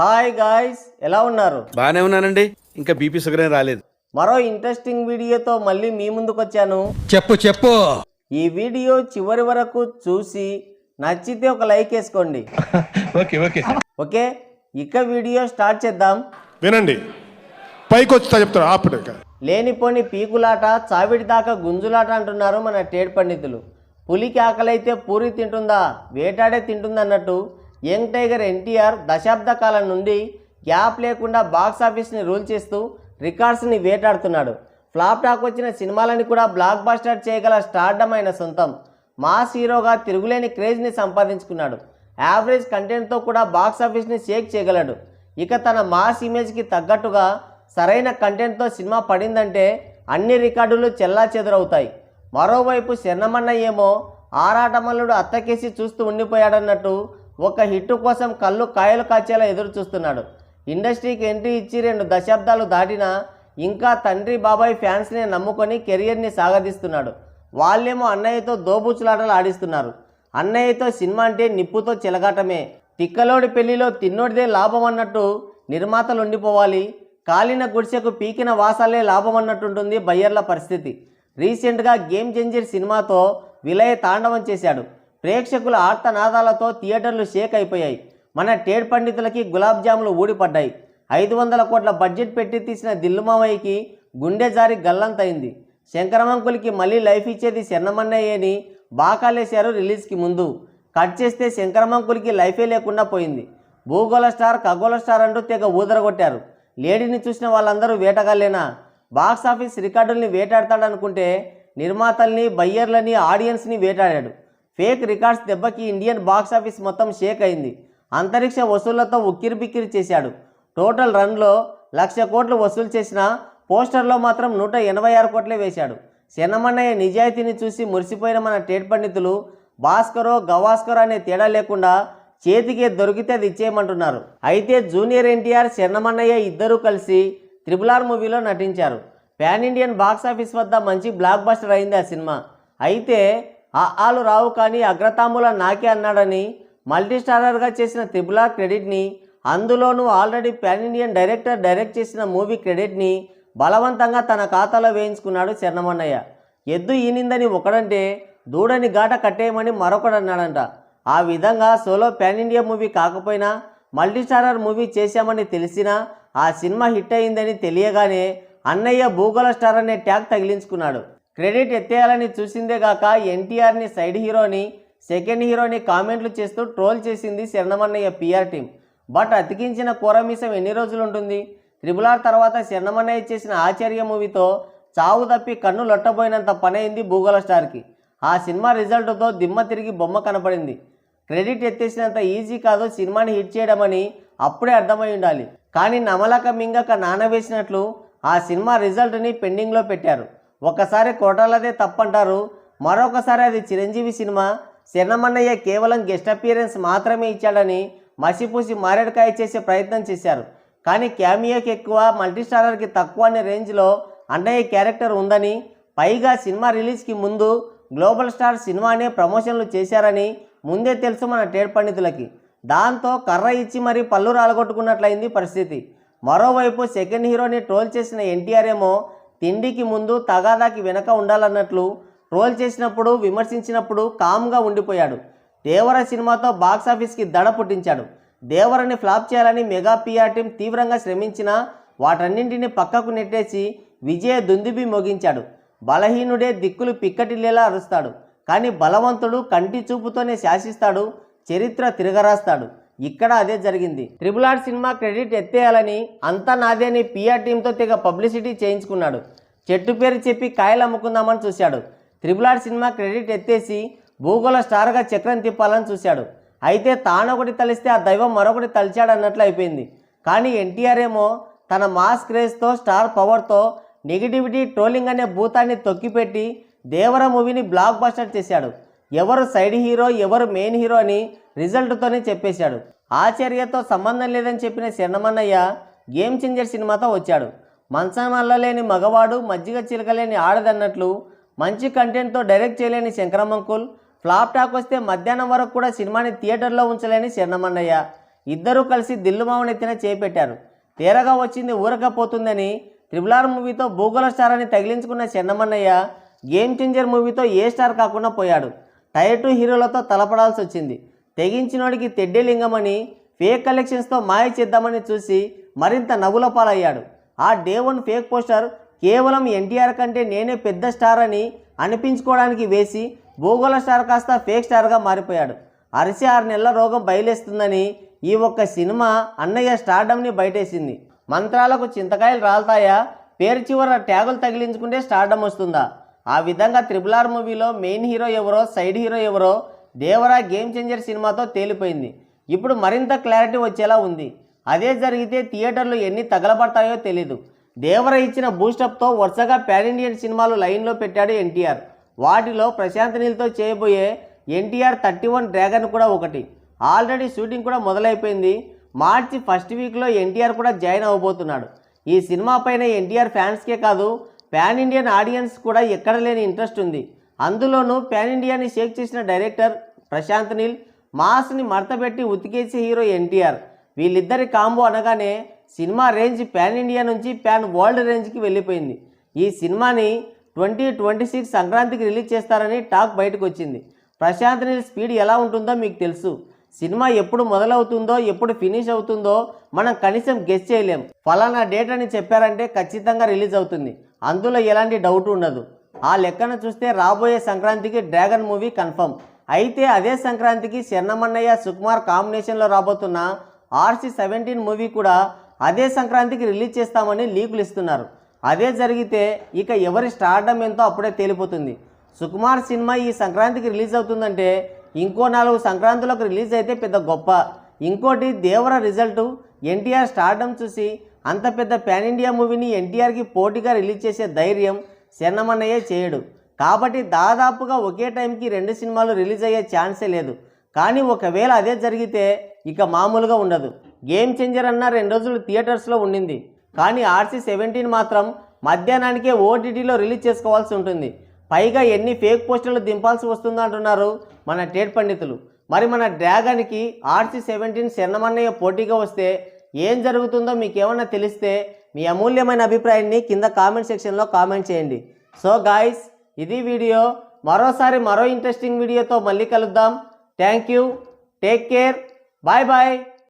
Hi guys, ఎలా ఉన్నారు? బాగానే ఉన్నానండి. ఇంకా బీపీ షుగర్ ఏం రాలేదు. మరో ఇంట్రెస్టింగ్ వీడియోతో మళ్ళీ మీ ముందుకు వచ్చాను. చెప్పు ఈ వీడియో చివరి వరకు చూసి నచ్చితే ఒక లైక్ వేసుకోండి. ఓకే, ఇక వీడియో స్టార్ట్ చేద్దాం. వినండి, పైకి వచ్చి చెప్తారు ఆపడే. లేనిపోని పీకులాట, చావిడి దాకా గుంజులాట అంటున్నారు మన టేడ్ పండితులు. పులికి ఆకలైతే పూరి తింటుందా, వేటాడే తింటుందా అన్నట్టు యంగ్ టైగర్ ఎన్టీఆర్ దశాబ్ద కాలం నుండి గ్యాప్ లేకుండా బాక్స్ ఆఫీస్ని రూల్ చేస్తూ రికార్డ్స్ని వేటాడుతున్నాడు. ఫ్లాప్ టాక్ వచ్చిన సినిమాలని కూడా బ్లాక్ బస్టర్ చేయగల స్టార్డమ్ అయిన సొంతం. మాస్ హీరోగా తిరుగులేని క్రేజ్ని సంపాదించుకున్నాడు. యావరేజ్ కంటెంట్తో కూడా బాక్స్ ఆఫీస్ని షేక్ చేయగలడు. ఇక తన మాస్ ఇమేజ్కి తగ్గట్టుగా సరైన కంటెంట్తో సినిమా పడిందంటే అన్ని రికార్డులు చెల్లా చెదురవుతాయి. మరోవైపు శరణమన్న ఏమో ఆరాటమల్లుడు అత్తకేసి చూస్తూ ఉండిపోయాడన్నట్టు ఒక హిట్ కోసం కళ్ళు కాయలు కాచేలా ఎదురు చూస్తున్నాడు. ఇండస్ట్రీకి ఎంట్రీ ఇచ్చి 2 దశాబ్దాలు దాటినా ఇంకా తండ్రి బాబాయ్ ఫ్యాన్స్ని నమ్ముకొని కెరియర్ని సాగదీస్తున్నాడు. వాళ్ళేమో అన్నయ్యతో దోబూచులాటలు ఆడిస్తున్నారు. అన్నయ్యతో సినిమా అంటే నిప్పుతో చెలగాటమే. తిక్కలోడి పెళ్లిలో తిన్నోడిదే లాభం అన్నట్టు నిర్మాతలు ఉండిపోవాలి. కాలిన గుడిసెకు పీకిన వాసాలే లాభం అన్నట్టుంటుంది బయ్యర్ల పరిస్థితి. రీసెంట్గా గేమ్ చేంజర్ సినిమాతో విలయ తాండవం చేశాడు. ప్రేక్షకుల ఆర్తనాదాలతో థియేటర్లు షేక్ అయిపోయాయి. మన టేడ్ పండితులకి గులాబ్ జాములు ఊడిపడ్డాయి. 500 కోట్ల బడ్జెట్ పెట్టి తీసిన దిల్లుమామయ్యకి గుండె జారి గల్లంతైంది. శంకరమంకులకి మళ్ళీ లైఫ్ ఇచ్చేది శరణమన్నయ్యని బాకాలేశారు రిలీజ్కి ముందు. కట్ చేస్తే శంకరమంకులకి లైఫే లేకుండా పోయింది. భూగోళ స్టార్, ఖగోళ స్టార్ అంటూ తెగ ఊదరగొట్టారు. లేడీని చూసిన వాళ్ళందరూ వేటగాళ్ళేనా? బాక్స్ ఆఫీస్ రికార్డుల్ని వేటాడతాడనుకుంటే నిర్మాతల్ని, బయ్యర్లని, ఆడియన్స్ని వేటాడాడు. ఫేక్ రికార్డ్స్ దెబ్బకి ఇండియన్ బాక్స్ ఆఫీస్ మొత్తం షేక్ అయింది. అంతరిక్ష వసూళ్లతో ఉక్కిరిబిక్కిరి చేశాడు. టోటల్ రన్లో 1,00,000 కోట్లు వసూలు చేసిన పోస్టర్లో మాత్రం 186 కోట్లే వేశాడు. శరణమన్నయ్య నిజాయితీని చూసి మురిసిపోయిన మన టేడ్ పండితులు భాస్కరో గవాస్కరో అనే తేడా లేకుండా చేతికి దొరికితే అది ఇచ్చేయమంటున్నారు. అయితే జూనియర్ ఎన్టీఆర్, శరణమన్నయ్య ఇద్దరూ కలిసి RRR మూవీలో నటించారు. పాన్ ఇండియన్ బాక్స్ ఆఫీస్ వద్ద మంచి బ్లాక్ బస్టర్ అయింది ఆ సినిమా. అయితే ఆలు రావు కానీ అగ్రతాంబుల నాకే అన్నాడని మల్టీస్టారర్గా చేసిన RRR క్రెడిట్ని, అందులోనూ already pan Indian director direct చేసిన మూవీ క్రెడిట్ని బలవంతంగా తన ఖాతాలో వేయించుకున్నాడు శరణమన్నయ్య. ఎద్దు ఈనిందని ఒకడంటే దూడని ఘాట కట్టేయమని మరొకడన్నాడంట. ఆ విధంగా సోలో పాన్ ఇండియా మూవీ కాకపోయినా మల్టీస్టారర్ మూవీ చేశామని తెలిసినా ఆ సినిమా హిట్ అయిందని తెలియగానే అన్నయ్య భూగోళ స్టార్ అనే ట్యాగ్ తగిలించుకున్నాడు. క్రెడిట్ ఎత్తేయాలని చూసిందే గాక ఎన్టీఆర్ని సైడ్ హీరోని, సెకండ్ హీరోని కామెంట్లు చేస్తూ ట్రోల్ చేసింది శరణమన్నయ్య పిఆర్ టీం. బట్ అతికించిన కూరమీసం ఎన్ని రోజులు ఉంటుంది? RRR తర్వాత శరణమన్నయ్య చేసిన ఆచార్య మూవీతో చావు తప్పి కన్ను లొట్టబోయినంత పనైంది భూగోళ స్టార్కి. ఆ సినిమా రిజల్ట్తో దిమ్మ తిరిగి బొమ్మ కనపడింది. క్రెడిట్ ఎత్తేసినంత ఈజీ కాదు సినిమాని హిట్ చేయడమని అప్పుడే అర్థమై ఉండాలి. కానీ నమలక మింగక నానవేసినట్లు ఆ సినిమా రిజల్ట్ని పెండింగ్లో పెట్టారు. ఒకసారి కోటాలదే తప్పంటారు, మరొకసారి అది చిరంజీవి సినిమా. శరణమన్నయ్య కేవలం గెస్ట్ అపియరెన్స్ మాత్రమే ఇచ్చాడని మసిపూసి మారేడుకాయ చేసే ప్రయత్నం చేశారు. కానీ క్యామియోకి ఎక్కువ, మల్టీస్టారర్కి తక్కువ అనే రేంజ్లో అన్నయ్య క్యారెక్టర్ ఉందని, పైగా సినిమా రిలీజ్కి ముందు గ్లోబల్ స్టార్ సినిమానే ప్రమోషన్లు చేశారని ముందే తెలుసు మన టేడ్ పండితులకి. దాంతో కర్ర ఇచ్చి మరీ పళ్ళు రాలగొట్టుకున్నట్లయింది పరిస్థితి. మరోవైపు సెకండ్ హీరోని ట్రోల్ చేసిన ఎన్టీఆర్ ఏమో తిండికి ముందు తగాదాకి వెనక ఉండాలన్నట్లు ట్రోల్ చేసినప్పుడు, విమర్శించినప్పుడు కామ్గా ఉండిపోయాడు. దేవర సినిమాతో బాక్స్ ఆఫీస్కి దడ పుట్టించాడు. దేవరని ఫ్లాప్ చేయాలని మెగా పిఆర్ టీం తీవ్రంగా శ్రమించినా వాటన్నింటినీ పక్కకు నెట్టేసి విజయ దుందుబి మోగించాడు. బలహీనుడే దిక్కులు పిక్కటిల్లేలా అరుస్తాడు, కానీ బలవంతుడు కంటి చూపుతోనే శాసిస్తాడు, చరిత్ర తిరగరాస్తాడు. ఇక్కడ అదే జరిగింది. RRR సినిమా క్రెడిట్ ఎత్తేయాలని అంతా నాదేని పిఆర్ టీంతో తెగ పబ్లిసిటీ చేయించుకున్నాడు. చెట్టు పేరు చెప్పి కాయలు అమ్ముకుందామని చూశాడు. RRR సినిమా క్రెడిట్ ఎత్తేసి భూగోళ స్టార్గా చక్రం తిప్పాలని చూశాడు. అయితే తానొకటి తలిస్తే ఆ దైవం మరొకటి తలిచాడు అన్నట్లు అయిపోయింది. కానీ ఎన్టీఆర్ ఏమో తన మాస్ క్రేజ్తో, స్టార్ పవర్తో నెగిటివిటీ, ట్రోలింగ్ అనే భూతాన్ని తొక్కిపెట్టి దేవర మూవీని బ్లాక్ బస్టర్ చేశాడు. ఎవరు సైడ్ హీరో, ఎవరు మెయిన్ హీరో అని రిజల్ట్తోనే చెప్పేశాడు. ఆచార్యతో సంబంధం లేదని చెప్పిన శరణమన్నయ్య గేమ్ చేంజర్ సినిమాతో వచ్చాడు. మంచం అల్లలేని మగవాడు, మజ్జిగ చిలకలేని ఆడదన్నట్లు మంచి కంటెంట్తో డైరెక్ట్ చేయలేని శంకరమంకుల్, ఫ్లాప్ టాక్ వస్తే మధ్యాహ్నం వరకు కూడా సినిమాని థియేటర్లో ఉంచలేని శరణమన్నయ్య. ఇద్దరూ కలిసి దిల్లుమావనెత్తిన చేపెట్టారు. తీరగా వచ్చింది ఊరకపోతుందని RRR మూవీతో భూగోళ స్టార్ అని తగిలించుకున్న చెన్నమన్నయ్య గేమ్ చేంజర్ మూవీతో ఏ స్టార్ కాకుండా పోయాడు. టైర్ 2 హీరోలతో తలపడాల్సి వచ్చింది. తెగించినోడికి తెడ్డేలింగమని ఫేక్ కలెక్షన్స్తో మాయ చేద్దామని చూసి మరింత నవ్వుల పాలయ్యాడు. ఆ డే 1 ఫేక్ పోస్టర్ కేవలం ఎన్టీఆర్ కంటే నేనే పెద్ద స్టార్ అని అనిపించుకోవడానికి వేసి భూగోళ స్టార్ కాస్త ఫేక్ స్టార్గా మారిపోయాడు. అరిసి 6 నెలల రోగం బయలేస్తుందని ఈ ఒక్క సినిమా అన్నయ్య స్టార్డమ్ని బయటేసింది. మంత్రాలకు చింతకాయలు రాలుతాయా, పేరు చివర ట్యాగులు తగిలించుకుంటే స్టార్డమ్ వస్తుందా? ఆ విధంగా RRR మూవీలో మెయిన్ హీరో ఎవరో సైడ్ హీరో ఎవరో దేవరా గేమ్ చేంజర్ సినిమాతో తేలిపోయింది. ఇప్పుడు మరింత క్లారిటీ వచ్చేలా ఉంది. అదే జరిగితే థియేటర్లు ఎన్ని తగలబడతాయో తెలీదు. దేవర ఇచ్చిన బూస్టప్తో వరుసగా పాన్ ఇండియన్ సినిమాలు లైన్లో పెట్టాడు ఎన్టీఆర్. వాటిలో ప్రశాంత్ నీల్తో చేయబోయే ఎన్టీఆర్ 31 డ్రాగన్ కూడా ఒకటి. ఆల్రెడీ షూటింగ్ కూడా మొదలైపోయింది. మార్చి ఫస్ట్ వీక్లో ఎన్టీఆర్ కూడా జాయిన్ అవ్వబోతున్నాడు. ఈ సినిమా పైన ఎన్టీఆర్ ఫ్యాన్స్కే కాదు పాన్ ఇండియన్ ఆడియన్స్ కూడా ఎక్కడ లేని ఇంట్రెస్ట్ ఉంది. అందులోనూ పాన్ ఇండియాని షేక్ చేసిన డైరెక్టర్ ప్రశాంత్ నీల్, మాస్ని మడతపెట్టి ఉతికేసే హీరో ఎన్టీఆర్. వీళ్ళిద్దరి కాంబో అనగానే సినిమా రేంజ్ పాన్ ఇండియా నుంచి పాన్ వరల్డ్ రేంజ్కి వెళ్ళిపోయింది. ఈ సినిమాని 2026 సంక్రాంతికి రిలీజ్ చేస్తారని టాక్ బయటకు వచ్చింది. ప్రశాంత్ నీల్ స్పీడ్ ఎలా ఉంటుందో మీకు తెలుసు. సినిమా ఎప్పుడు మొదలవుతుందో ఎప్పుడు ఫినిష్ అవుతుందో మనం కనీసం గెస్ చేయలేం. ఫలానా డేట్ అని చెప్పారంటే ఖచ్చితంగా రిలీజ్ అవుతుంది, అందులో ఎలాంటి డౌట్ ఉండదు. ఆ లెక్కన చూస్తే రాబోయే సంక్రాంతికి డ్రాగన్ మూవీ కన్ఫర్మ్. అయితే అదే సంక్రాంతికి చెన్నమన్నయ్య సుకుమార్ కాంబినేషన్లో రాబోతున్న RC-17 మూవీ కూడా అదే సంక్రాంతికి రిలీజ్ చేస్తామని లీకులు ఇస్తున్నారు. అదే జరిగితే ఇక ఎవరి స్టార్డమ్ ఎంతో అప్పుడే తేలిపోతుంది. సుకుమార్ సినిమా ఈ సంక్రాంతికి రిలీజ్ అవుతుందంటే ఇంకో 4 సంక్రాంతులకు రిలీజ్ అయితే పెద్ద గొప్ప. ఇంకోటి దేవర రిజల్టు ఎన్టీఆర్ స్టార్డమ్ చూసి అంత పెద్ద పాన్ ఇండియా మూవీని ఎన్టీఆర్కి పోటీగా రిలీజ్ చేసే ధైర్యం చెన్నమన్నయ్య చేయడు. కాబట్టి దాదాపుగా ఒకే టైంకి 2 సినిమాలు రిలీజ్ అయ్యే ఛాన్సే లేదు. కానీ ఒకవేళ అదే జరిగితే ఇక మామూలుగా ఉండదు. గేమ్ చేంజర్ అన్న 2 రోజులు థియేటర్స్లో ఉండింది. కానీ RC-17 మాత్రం మధ్యాహ్నానికే OTTలో రిలీజ్ చేసుకోవాల్సి ఉంటుంది. పైగా ఎన్ని ఫేక్ పోస్టర్లు దింపాల్సి వస్తుందో అంటున్నారు మన ట్రేడ్ పండితులు. మరి మన డ్రాగన్కి RC-17 చెన్నమన్నయ్య పోటీగా వస్తే ఏం జరుగుతుందో మీకేమన్నా తెలిస్తే మీ అమూల్యమైన అభిప్రాయాన్ని కింద కామెంట్ సెక్షన్లో కామెంట్ చేయండి. సో గాయ్స్, ఇది వీడియో. మరోసారి మరో ఇంట్రెస్టింగ్ వీడియోతో మళ్ళీ కలుద్దాం. Thank you, take care, bye bye.